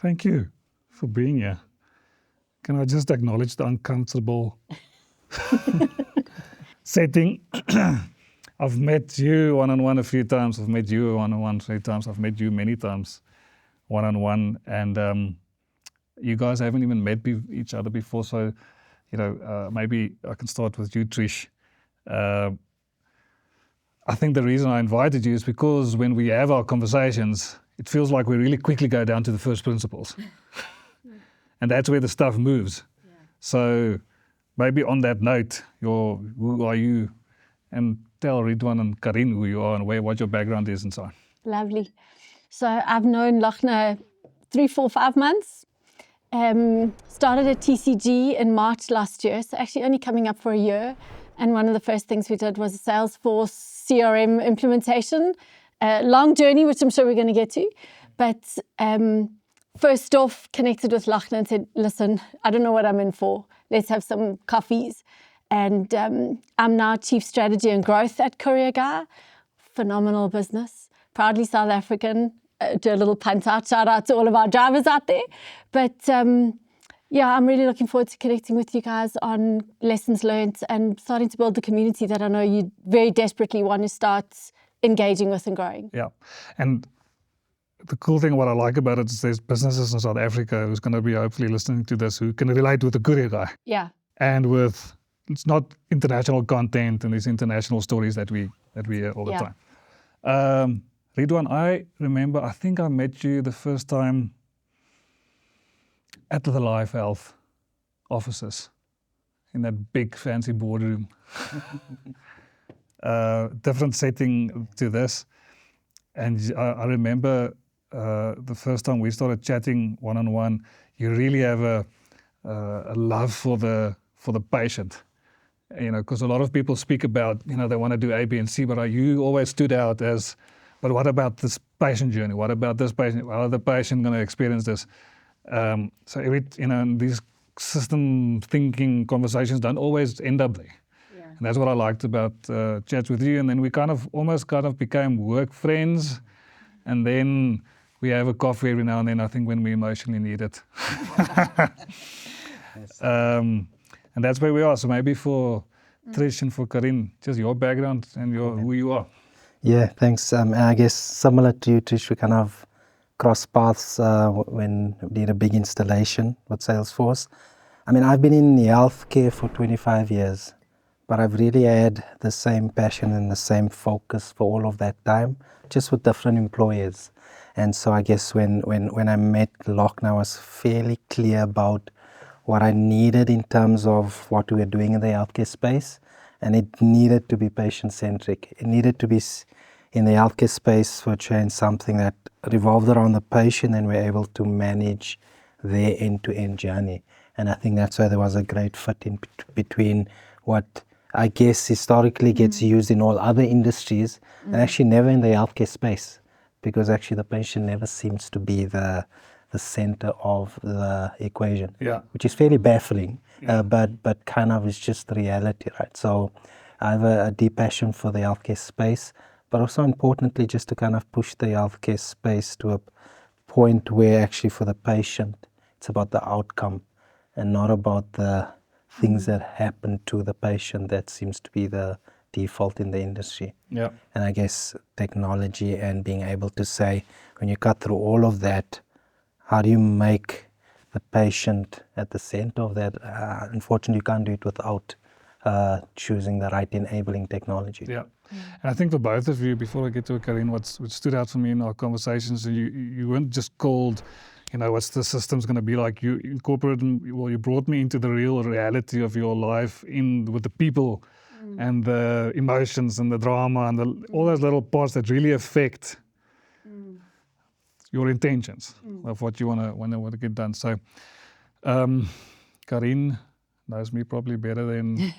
Thank you for being here. Can I just acknowledge the uncomfortable setting? I've met you one-on-one a few times. I've met you one-on-one 3 times. I've met you many times one-on-one. And you guys haven't even met each other before. So, maybe I can start with you, Trish. I think the reason I invited you is because when we have our conversations, it feels like we really quickly go down to the first principles. And that's where the stuff moves. Yeah. So maybe on that note, who are you? And tell Riedwaan and Karin who you are and what your background is and so on. Lovely. So I've known Lachna 3, 4, 5 months. Started at TCG in March last year, so actually only coming up for a year. And one of the first things we did was a Salesforce CRM implementation. Long journey, which I'm sure we're going to get to. But first off, connected with Lachna and said, listen, I don't know what I'm in for. Let's have some coffees. And I'm now Chief Strategy and Growth at Courier Guy. Phenomenal business. Proudly South African. Do a little punt out, shout out to all of our drivers out there. But I'm really looking forward to connecting with you guys on lessons learned and starting to build the community that I know you very desperately want to start engaging with and growing. Yeah. And the cool thing, what I like about it is there's businesses in South Africa who's going to be hopefully listening to this who can relate with the Courier Guy. Yeah. And it's not international content and these international stories that we hear all the time. Riedwaan, I remember, I think I met you the first time at the Life Health offices in that big fancy boardroom. Different setting to this. And I remember the first time we started chatting one-on-one, you really have a love for the patient. Because a lot of people speak about, they want to do A, B, and C, but you always stood out as, but what about this patient journey? What about this patient? How is the patient going to experience this? So these system thinking conversations don't always end up there. Yeah. And that's what I liked about chats with you. And then we almost became work friends. And then we have a coffee every now and then, I think, when we emotionally need it. And that's where we are. So maybe for Trish and for Karin, just your background and who you are. Yeah, thanks. I guess similar to you, Trish, we kind of crossed paths when we did a big installation with Salesforce. I mean, I've been in healthcare for 25 years, but I've really had the same passion and the same focus for all of that time, just with different employers. And so I guess when I met Lachna, I was fairly clear about what I needed in terms of what we were doing in the healthcare space. And it needed to be patient-centric. It needed to be in the healthcare space for change, something that revolved around the patient and we're able to manage their end-to-end journey. And I think that's why there was a great fit in between what I guess historically gets used in all other industries and actually never in the healthcare space, because actually the patient never seems to be the center of the equation, which is fairly baffling, but kind of is just the reality, right? So I have a deep passion for the healthcare space, but also importantly just to kind of push the healthcare space to a point where actually for the patient it's about the outcome and not about the things that happen to the patient that seems to be the default in the industry. Yeah. And I guess technology and being able to say, when you cut through all of that, how do you make the patient at the center of that? Unfortunately, you can't do it without choosing the right enabling technology. Yeah. And I think for both of you, before I get to Karin, what stood out for me in our conversations, you weren't just called, what's the system's going to be like. You incorporated, you brought me into the real reality of your life with the people and the emotions and the drama and all those little parts that really affect your intentions of what you want to get done. So, Karin knows me probably better than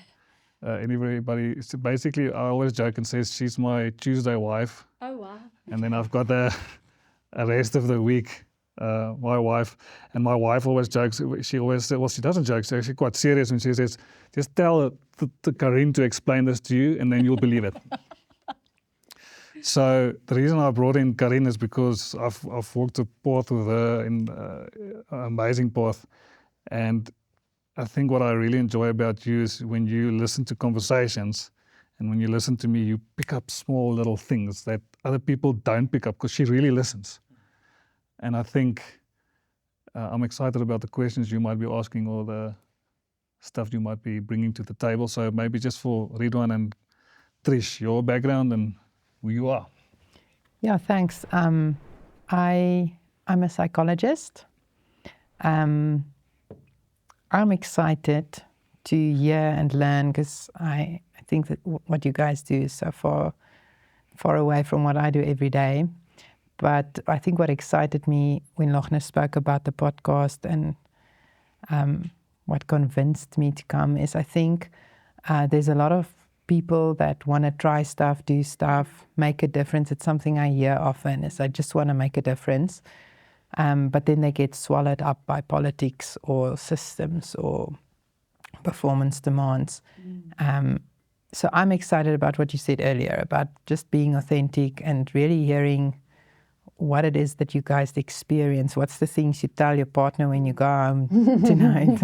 anybody. So basically, I always joke and say she's my Tuesday wife. Oh, wow. And then I've got the rest of the week, my wife. And my wife always jokes. She always says, well, she doesn't joke. She's actually quite serious when she says, just tell Karin to explain this to you and then you'll believe it. So the reason I brought in Karin is because I've walked a path with her in an amazing path. And I think what I really enjoy about you is when you listen to conversations and when you listen to me, you pick up small little things that other people don't pick up because she really listens. And I think I'm excited about the questions you might be asking or the stuff you might be bringing to the table. So maybe just for Riedwaan and Trish, your background and who you are. Yeah, thanks. I'm a psychologist. I'm excited to hear and learn because I think that what you guys do is so far away from what I do every day. But I think what excited me when Lochner spoke about the podcast and what convinced me to come is I think there's a lot of people that want to try stuff, do stuff, make a difference. It's something I hear often is I just want to make a difference. But then they get swallowed up by politics or systems or performance demands. So I'm excited about what you said earlier about just being authentic and really hearing what it is that you guys experience. What's the things you tell your partner when you go home tonight,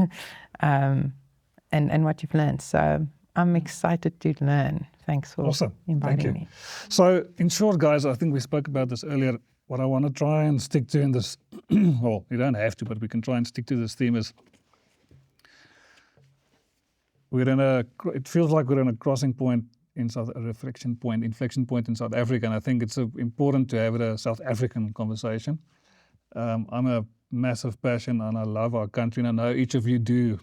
and what you've learned. So I'm excited to learn. Thanks for inviting me. So in short, guys, I think we spoke about this earlier. What I want to try and stick to in this, well, you don't have to, but we can try and stick to this theme is it feels like we're in a crossing point inflection point in South Africa, and I think it's important to have a South African conversation. I'm a massive passion and I love our country, and I know each of you do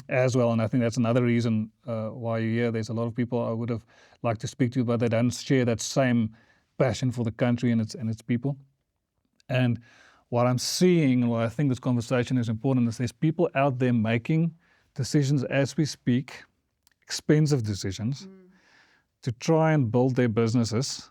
as well, and I think that's another reason why you're here. There's a lot of people I would have liked to speak to, but they don't share that same passion for the country and its people. And what I'm seeing, and why I think this conversation is important, is there's people out there making decisions as we speak, expensive decisions, to try and build their businesses,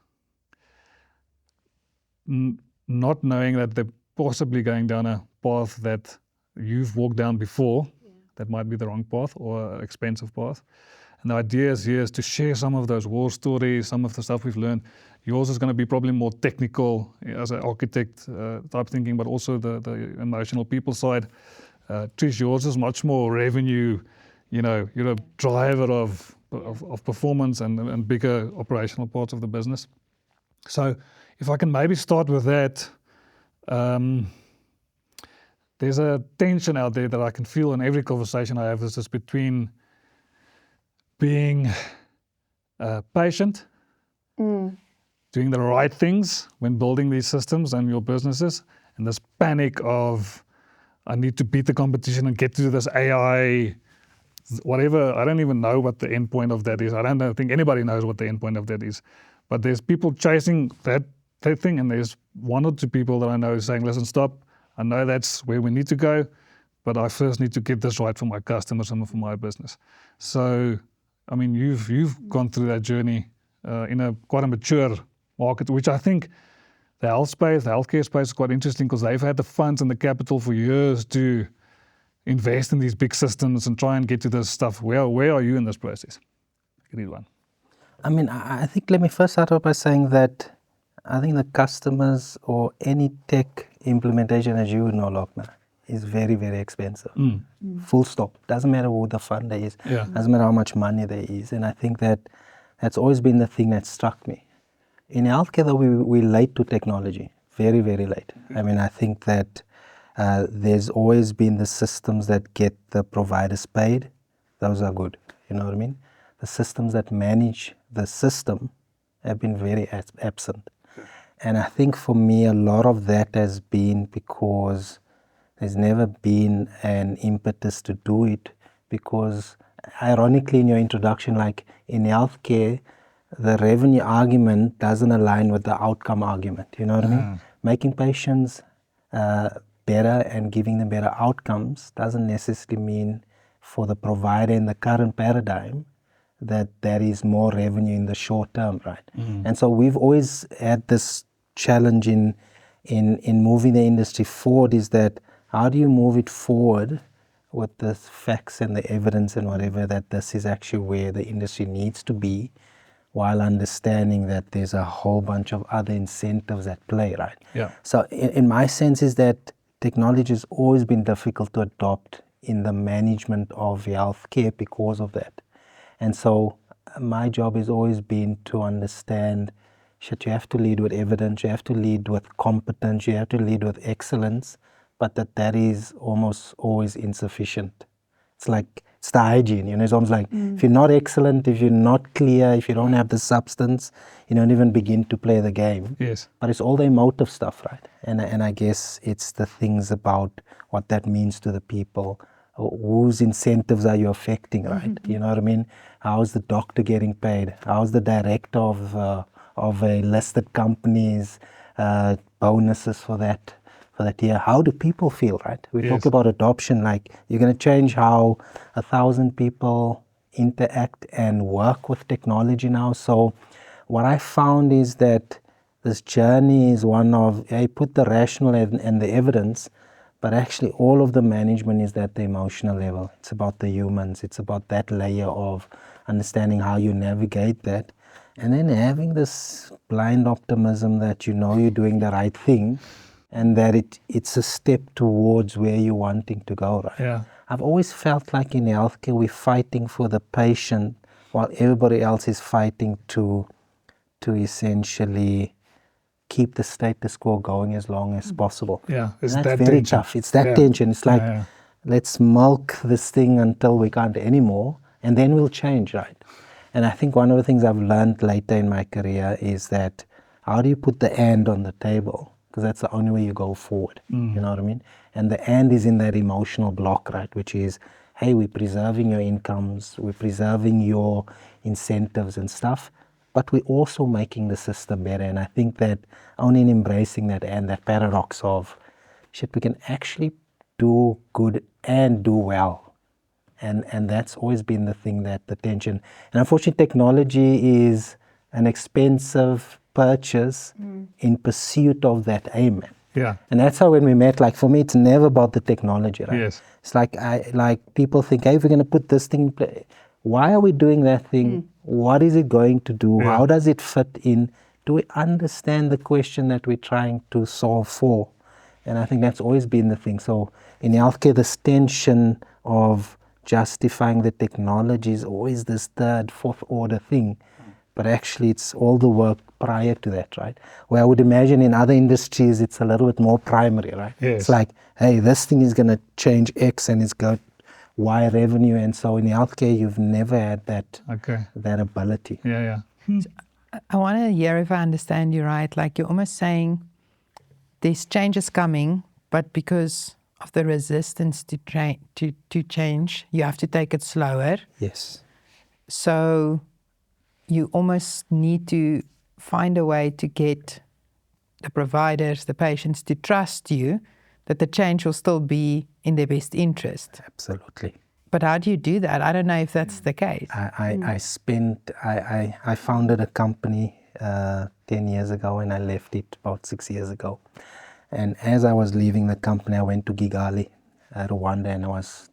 not knowing that they're possibly going down a path that you've walked down before, that might be the wrong path or an expensive path. And the idea here is to share some of those war stories, some of the stuff we've learned. Yours is going to be probably more technical as an architect type thinking, but also the emotional people side. Trish, yours is much more revenue. You know, you're a driver of performance and bigger operational parts of the business. So if I can maybe start with that, there's a tension out there that I can feel in every conversation I have. This is between being patient, doing the right things when building these systems and your businesses, and this panic of, I need to beat the competition and get to this AI, whatever. I don't even know what the end point of that is. I don't think anybody knows what the end point of that is. But there's people chasing that thing, and there's one or two people that I know saying, listen, stop. I know that's where we need to go, but I first need to get this right for my customers and for my business. So, I mean, you've gone through that journey in quite a mature market, which I think the healthcare space is quite interesting because they've had the funds and the capital for years to invest in these big systems and try and get to this stuff. Where are you in this process? Riedwaan. I mean, I think let me first start off by saying that I think the customers or any tech implementation, as you know, Lochner, is very, very expensive. Full stop. Doesn't matter who the funder is. Doesn't matter how much money there is. And I think that's always been the thing that struck me. In healthcare, though, we're late to technology. Very, very late. I mean, I think that there's always been the systems that get the providers paid. Those are good. You know what I mean? The systems that manage the system have been very absent. And I think for me, a lot of that has been because there's never been an impetus to do it, because ironically in your introduction, like in healthcare, the revenue argument doesn't align with the outcome argument. You know what I mean? Making patients better and giving them better outcomes doesn't necessarily mean for the provider in the current paradigm that there is more revenue in the short term, right? And so we've always had this challenge in moving the industry forward, is that how do you move it forward with the facts and the evidence and whatever that this is actually where the industry needs to be, while understanding that there's a whole bunch of other incentives at play, right? Yeah. So in my sense is that technology has always been difficult to adopt in the management of healthcare because of that. And so my job has always been to understand, shit, you have to lead with evidence, you have to lead with competence, you have to lead with excellence, but that is almost always insufficient. It's like, it's the hygiene, it's almost like, if you're not excellent, if you're not clear, if you don't have the substance, you don't even begin to play the game. Yes. But it's all the emotive stuff, right? And I guess it's the things about what that means to the people. Whose incentives are you affecting, right? You know what I mean? How's the doctor getting paid? How's the director of a listed company's bonuses for that year? How do people feel, right? We talk about adoption, like you're going to change how 1,000 people interact and work with technology now. So what I found is that this journey is one of, I put the rational and the evidence, but actually all of the management is at the emotional level. It's about the humans. It's about that layer of understanding how you navigate that. And then having this blind optimism that you know you're doing the right thing and that it's a step towards where you're wanting to go, right? Yeah. I've always felt like in healthcare we're fighting for the patient while everybody else is fighting to essentially keep the status quo going as long as possible. Yeah, it's and that's that very tension. tough. It's that tension. It's like, Yeah. let's milk this thing until we can't anymore, and then we'll change, right? And I think one of the things I've learned later in my career is that how do you put the and on the table? Because that's the only way you go forward. You know what I mean? And the and is in that emotional block, right? Which is, hey, we're preserving your incomes, we're preserving your incentives and stuff, but we're also making the system better. And I think that only in embracing that and that paradox of, shit, we can actually do good and do well. And that's always been the thing, that the tension. And unfortunately, technology is an expensive purchase in pursuit of that aim. Yeah. And that's how when we met, like for me, it's never about the technology, right? Yes. It's like people think, hey, if we're going to put this thing in play, why are we doing that thing? What is it going to do? Yeah. How does it fit in? Do we understand the question that we're trying to solve for? And I think that's always been the thing. So in healthcare, this tension of justifying the technology is always this third, fourth order thing. But actually, it's all the work prior to that, right? Where I would imagine in other industries, it's a little bit more primary, right? Yes. It's like, hey, this thing is going to change X and it's got Y revenue. And so in healthcare, you've never had that ability. Yeah. I want to hear if I understand you right. Like you're almost saying there's changes coming, but because of the resistance to change, you have to take it slower. Yes. So you almost need to find a way to get the providers, the patients to trust you that the change will still be in their best interest. Absolutely. But how do you do that? I don't know if that's the case. I founded a company 10 years ago and I left it about 6 years ago. And as I was leaving the company, I went to Kigali, Rwanda, and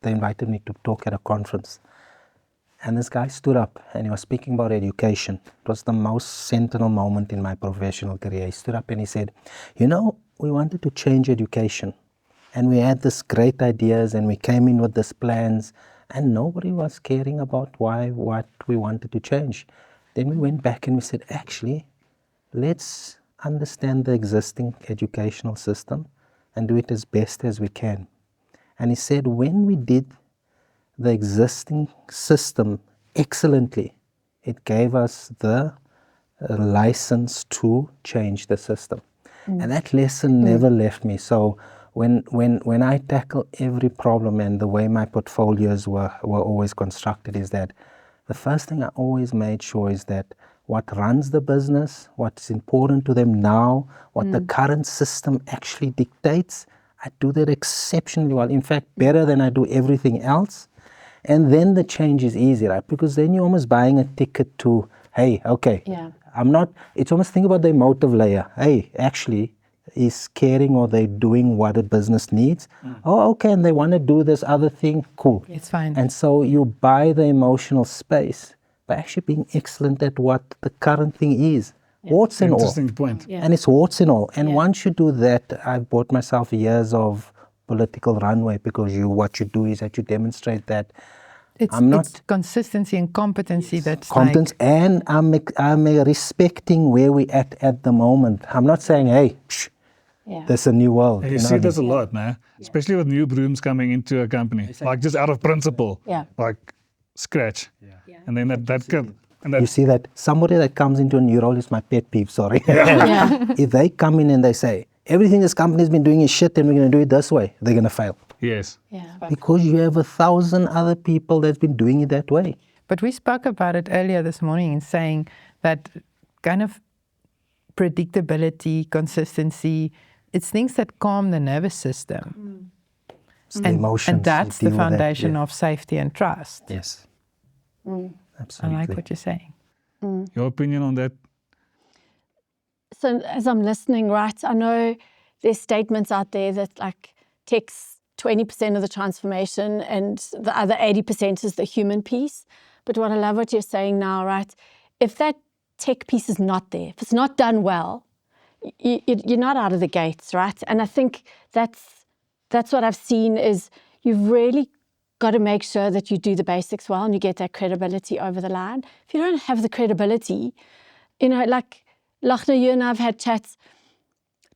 they invited me to talk at a conference. And this guy stood up and he was speaking about education. It was the most sentinel moment in my professional career. He stood up and he said, we wanted to change education. And we had this great ideas and we came in with these plans and nobody was caring about what we wanted to change. Then we went back and we said, actually, let's understand the existing educational system and do it as best as we can. And he said, when we did the existing system excellently, it gave us the license to change the system. And that lesson never left me. So when I tackle every problem, and the way my portfolios were always constructed is that the first thing I always made sure is that what runs the business, what's important to them now, what the current system actually dictates, I do that exceptionally well. In fact, better than I do everything else. And then the change is easy, right? Because then you're almost buying a ticket to, hey, okay, it's almost think about the emotive layer. Hey, actually, is caring or they're doing what a business needs. Oh, okay, and they want to do this other thing, cool. It's fine. And so you buy the emotional space by actually being excellent at what the current thing is. Warts and all. Interesting point. Yeah. And it's warts and all. And Yeah. once you do that, I bought myself years of political runway, because what you do is that you demonstrate that It's consistency and competency that's competence, and I'm respecting where we at the moment. I'm not saying, hey, Yeah. there's a new world. And you see this a lot, man. Especially with new brooms coming into a company, like just out of principle, Yeah. like scratch. And then that could, and You that, see that somebody that comes into a new role is my pet peeve, sorry. Yeah. If they come in and they say, everything this company's been doing is shit and we're going to do it this way, they're going to fail. yes. Yeah. Because you have 1,000 other people that's been doing it that way. But we spoke about it earlier this morning in saying that kind of predictability, consistency, it's things that calm the nervous system. It's the emotions. And that's you the deal with that, foundation yeah. of safety and trust. Yes. I Absolutely. like what you're saying. Your opinion on that? So as I'm listening, right, I know there's statements out there that like takes 20% of the transformation and the other 80% is the human piece. But what I love what you're saying now, right, if that tech piece is not there, if it's not done well, you're not out of the gates, right? And I think that's what I've seen is you've really got to make sure that you do the basics well and you get that credibility over the line. If you don't have the credibility, you know, like Lachna, you and I have had chats,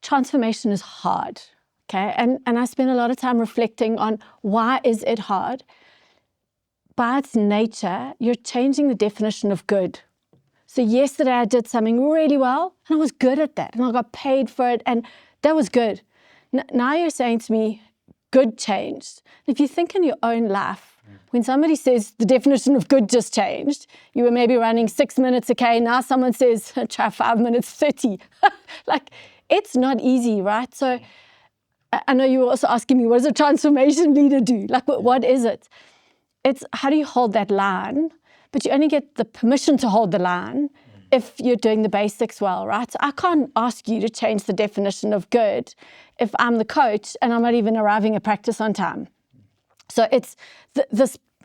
transformation is hard, okay? And I spend a lot of time reflecting on why is it hard? By its nature, you're changing the definition of good. So yesterday I did something really well and I was good at that and I got paid for it and that was good. Now you're saying to me, good changed. If you think in your own life, when somebody says the definition of good just changed, you were maybe running 6 minutes a K, now someone says try 5 minutes 30. Like, it's not easy, right? So I know you were also asking me, what does a transformation leader do? Like, what is it? It's how do you hold that line? But you only get the permission to hold the line if you're doing the basics well, right? So I can't ask you to change the definition of good if I'm the coach and I'm not even arriving at practice on time. So it's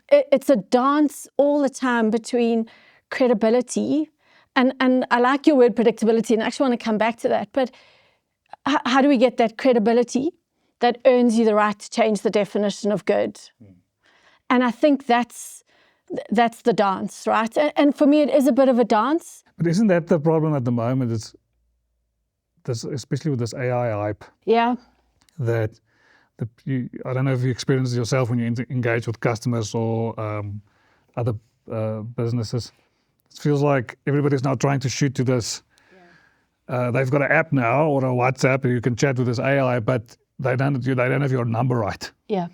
it's a dance all the time between credibility and I like your word predictability and I actually want to come back to that. But how do we get that credibility that earns you the right to change the definition of good? And I think that's the dance, right? And for me, it is a bit of a dance. But isn't that the problem at the moment? It's this, especially with this AI hype, Yeah. that I don't know if you experience it yourself when you engage with customers or other businesses. It feels like everybody's now trying to shoot to this. They've got an app now or a WhatsApp and you can chat with this AI, but they don't have your number right. Yeah.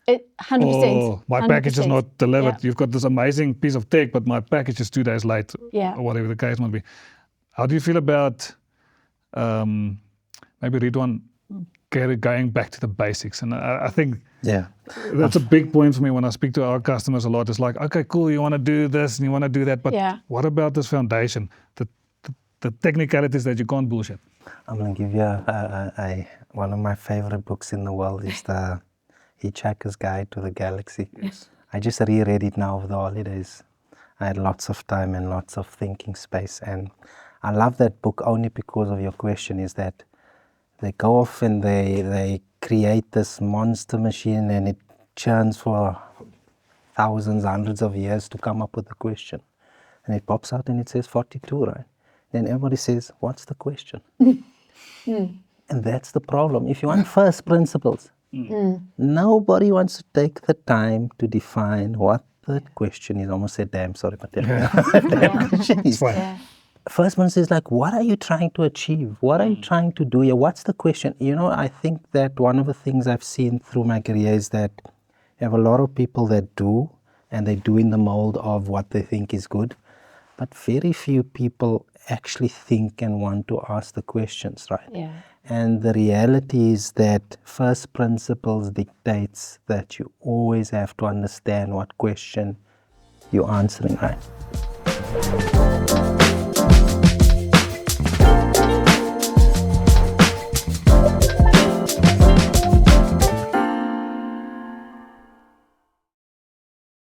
100%. Or my package is 100%. not delivered. Yeah. You've got this amazing piece of tech, but my package is 2 days late, Yeah. or whatever the case might be. How do you feel about maybe Riedwaan going back to the basics? And I think that's a big point for me when I speak to our customers a lot. It's like, okay, cool, you want to do this and you want to do that, but what about this foundation, the technicalities that you can't bullshit? I'm going to give you one of my favorite books in the world is the Hitchhiker's Guide to the Galaxy. Yes. I just reread it now over the holidays. I had lots of time and lots of thinking space, and I love that book only because of your question, is that they go off and they create this monster machine and it churns for thousands, hundreds of years to come up with the question. And it pops out and it says 42, right? Then everybody says, what's the question? And that's the problem. If you want first principles, nobody wants to take the time to define what the question is. I almost said damn, sorry, but the question is. First one is like, what are you trying to achieve? What are you trying to do here? What's the question? You know, I think that one of the things I've seen through my career is that you have a lot of people that do, and they do in the mold of what they think is good, but very few people actually think and want to ask the questions, right? Yeah. And the reality is that first principles dictates that you always have to understand what question you're answering, right?